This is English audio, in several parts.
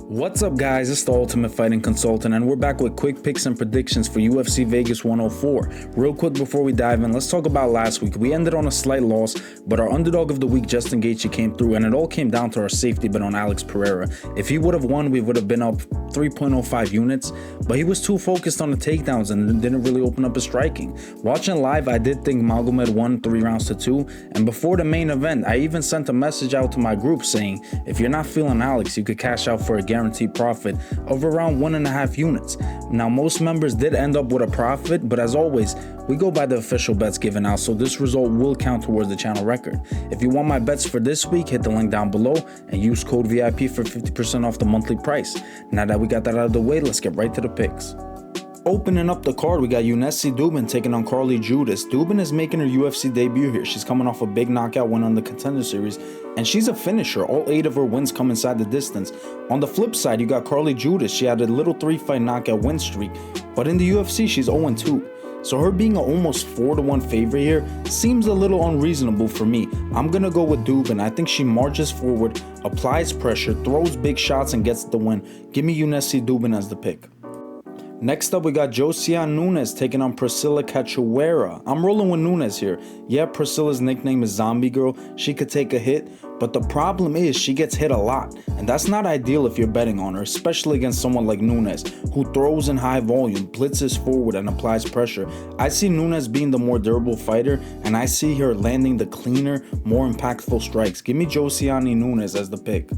What's up guys, it's the Ultimate Fighting Consultant and we're back with quick picks and predictions for UFC Vegas 104. Real quick before we dive in, let's talk about last week. We ended on a slight loss, but our underdog of the week, Justin Gaethje, came through and it all came down to our safety bet on Alex Pereira. If he would have won, we would have been up 3.05 units, but he was too focused on the takedowns and didn't really open up his striking. Watching live, I did think Magomed won 3 rounds to 2, and before the main event, I even sent a message out to my group saying, if you're not feeling Alex, you could cash out for a guaranteed profit of around 1.5 units. Now, most members did end up with a profit, but as always, we go by the official bets given out, so this result will count towards the channel record. If you want my bets for this week, hit the link down below and use code VIP for 50% off the monthly price. Now that we got that out of the way, let's get right to the picks. Opening up the card, we got Yuneisy Duben taking on Carli Judice. Duben is making her UFC debut here. She's coming off a big knockout win on the Contender Series, and she's a finisher. All 8 of her wins come inside the distance. On the flip side, you got Carli Judice. She had a little 3-fight knockout win streak, but in the UFC, she's 0-2. So her being an almost 4-1 favorite here seems a little unreasonable for me. I'm gonna go with Duben. I think she marches forward, applies pressure, throws big shots, and gets the win. Give me Yuneisy Duben as the pick. Next up, we got Josiane Nunes taking on Priscila Cachoeira. I'm rolling with Nunes here. Yeah, Priscila's nickname is Zombie Girl. She could take a hit, but the problem is she gets hit a lot. And that's not ideal if you're betting on her, especially against someone like Nunes, who throws in high volume, blitzes forward, and applies pressure. I see Nunes being the more durable fighter, and I see her landing the cleaner, more impactful strikes. Give me Josiane Nunes as the pick.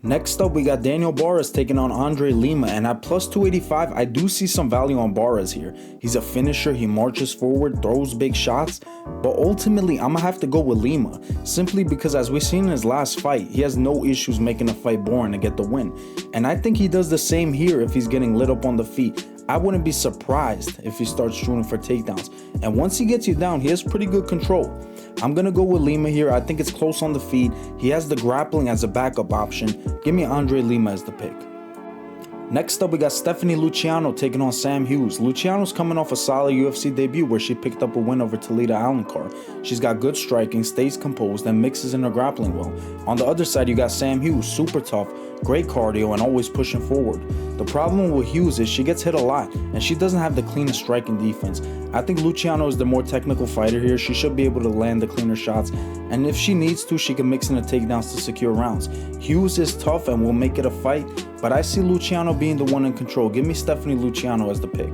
Next up, we got Daniel Barez taking on Andre Lima, and at plus 285, I do see some value on Barez here. He's a finisher, he marches forward, throws big shots, but ultimately, I'm gonna have to go with Lima, simply because as we've seen in his last fight, he has no issues making a fight boring to get the win. And I think he does the same here if he's getting lit up on the feet. I wouldn't be surprised if he starts shooting for takedowns. And once he gets you down, he has pretty good control. I'm going to go with Lima here. I think it's close on the feet. He has the grappling as a backup option. Give me Andre Lima as the pick. Next up, we got Stephanie Luciano taking on Sam Hughes. Luciano's coming off a solid UFC debut where she picked up a win over Talita Alencar. She's got good striking, stays composed, and mixes in her grappling well. On the other side, you got Sam Hughes, super tough, great cardio, and always pushing forward. The problem with Hughes is she gets hit a lot, and she doesn't have the cleanest striking defense. I think Luciano is the more technical fighter here. She should be able to land the cleaner shots, and if she needs to, she can mix in the takedowns to secure rounds. Hughes is tough and will make it a fight, but I see Luciano being the one in control. Give me Stephanie Luciano as the pick.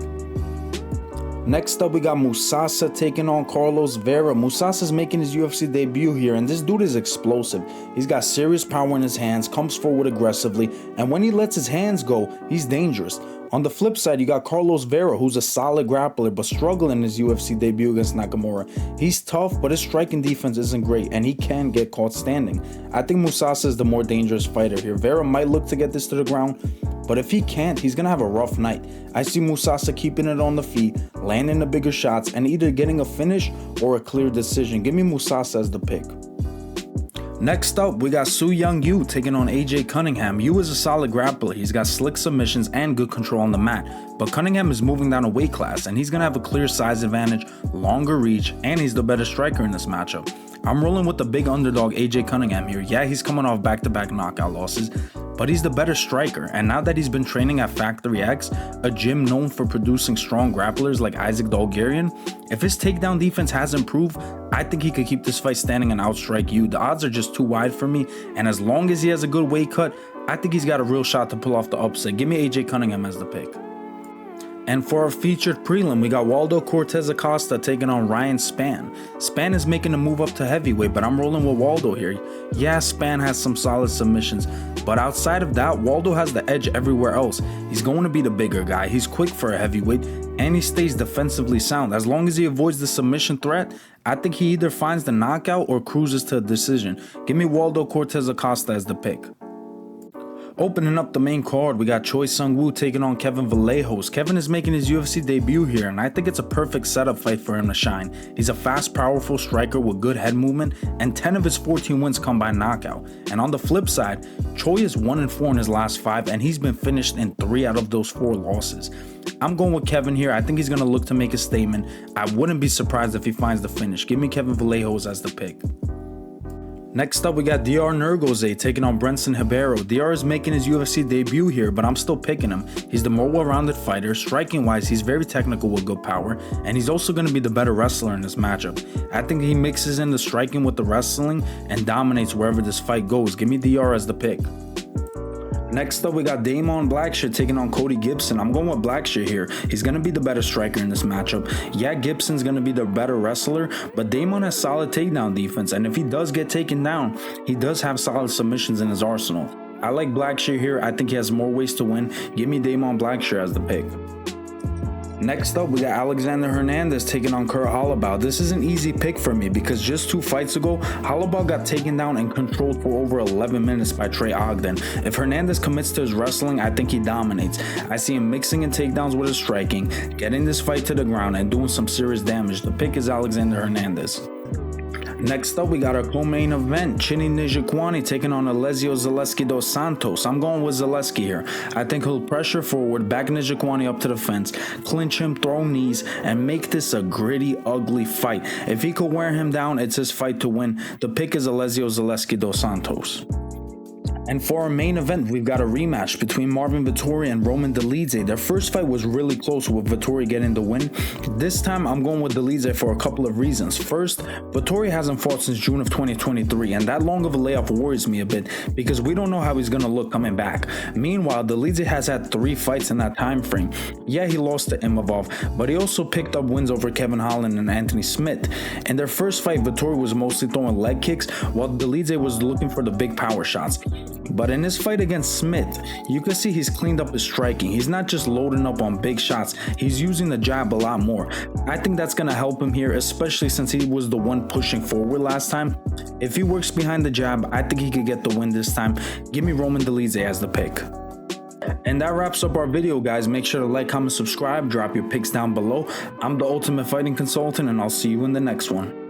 Next up, we got Musasa taking on Carlos Vera. Musasa's making his UFC debut here, and this dude is explosive. He's got serious power in his hands, comes forward aggressively, and when he lets his hands go, he's dangerous. On the flip side, you got Carlos Vera, who's a solid grappler, but struggled in his UFC debut against Nakamura. He's tough, but his striking defense isn't great, and he can get caught standing. I think Musasa is the more dangerous fighter here. Vera might look to get this to the ground, but if he can't, he's gonna have a rough night. I see Musasa keeping it on the feet, landing the bigger shots, and either getting a finish or a clear decision. Give me Musasa as the pick. Next up, we got SuYoung You taking on AJ Cunningham. You is a solid grappler. He's got slick submissions and good control on the mat. But Cunningham is moving down a weight class, and he's going to have a clear size advantage, longer reach, and he's the better striker in this matchup. I'm rolling with the big underdog AJ Cunningham here. Yeah, he's coming off back-to-back knockout losses, but he's the better striker. And now that he's been training at Factory X, a gym known for producing strong grapplers like Isaac Dolgarian, if his takedown defense has improved, I think he could keep this fight standing and outstrike you. The odds are just too wide for me, and as long as he has a good weight cut, I think he's got a real shot to pull off the upset. Give me AJ Cunningham as the pick. And for our featured prelim, we got Waldo Cortes Acosta taking on Ryan Spann. Spann is making a move up to heavyweight, but I'm rolling with Waldo here. Yeah, Spann has some solid submissions, but outside of that, Waldo has the edge everywhere else. He's going to be the bigger guy. He's quick for a heavyweight, and he stays defensively sound. As long as he avoids the submission threat, I think he either finds the knockout or cruises to a decision. Give me Waldo Cortes Acosta as the pick. Opening up the main card, we got Choi Seungwoo taking on Kevin Vallejos. Kevin is making his UFC debut here, and I think it's a perfect setup fight for him to shine. He's a fast, powerful striker with good head movement, and 10 of his 14 wins come by knockout. And on the flip side, Choi is 1-4 in his last 5, and he's been finished in 3 out of those 4 losses. I'm going with Kevin here. I think he's going to look to make a statement. I wouldn't be surprised if he finds the finish. Give me Kevin Vallejos as the pick. Next up, we got Diyar Nurgozhay taking on Brendon Ribeiro. Diyar is making his UFC debut here, but I'm still picking him. He's the more well-rounded fighter. Striking wise, he's very technical with good power, and he's also going to be the better wrestler in this matchup. I think he mixes in the striking with the wrestling and dominates wherever this fight goes. Give me Diyar as the pick. Next up, we got Blackshear taking on Cody Gibson. I'm going with Blackshear here. He's going to be the better striker in this matchup. Yeah, Gibson's going to be the better wrestler, but Damon has solid takedown defense, and if he does get taken down, he does have solid submissions in his arsenal. I like Blackshear here. I think he has more ways to win. Give me Blackshear as the pick. Next up, we got Alexander Hernandez taking on Kurt Holobaugh. This is an easy pick for me because just 2 fights ago, Holobaugh got taken down and controlled for over 11 minutes by Trey Ogden. If Hernandez commits to his wrestling, I think he dominates. I see him mixing in takedowns with his striking, getting this fight to the ground, and doing some serious damage. The pick is Alexander Hernandez. Next up, we got our co-main event, Chinny Njokuani taking on Alessio Zaleski dos Santos. I'm going with Zaleski here. I think he'll pressure forward, back Njokuani up to the fence, clinch him, throw knees, and make this a gritty, ugly fight. If he could wear him down, it's his fight to win. The pick is Alessio Zaleski dos Santos. And for our main event, we've got a rematch between Marvin Vettori and Roman Dolidze. Their first fight was really close with Vettori getting the win. This time, I'm going with Dolidze for a couple of reasons. First, Vettori hasn't fought since June of 2023, and that long of a layoff worries me a bit because we don't know how he's going to look coming back. Meanwhile, Dolidze has had 3 fights in that time frame. Yeah, he lost to Imavov, but he also picked up wins over Kevin Holland and Anthony Smith. In their first fight, Vettori was mostly throwing leg kicks, while Dolidze was looking for the big power shots. But in his fight against Smith, you can see he's cleaned up his striking. He's not just loading up on big shots, he's using the jab a lot more. I think that's going to help him here, especially since he was the one pushing forward last time. If he works behind the jab, I think he could get the win this time. Give me Roman Dolidze as the pick. And that wraps up our video, guys. Make sure to like, comment, subscribe, drop your picks down below. I'm the Ultimate Fighting Consultant, and I'll see you in the next one.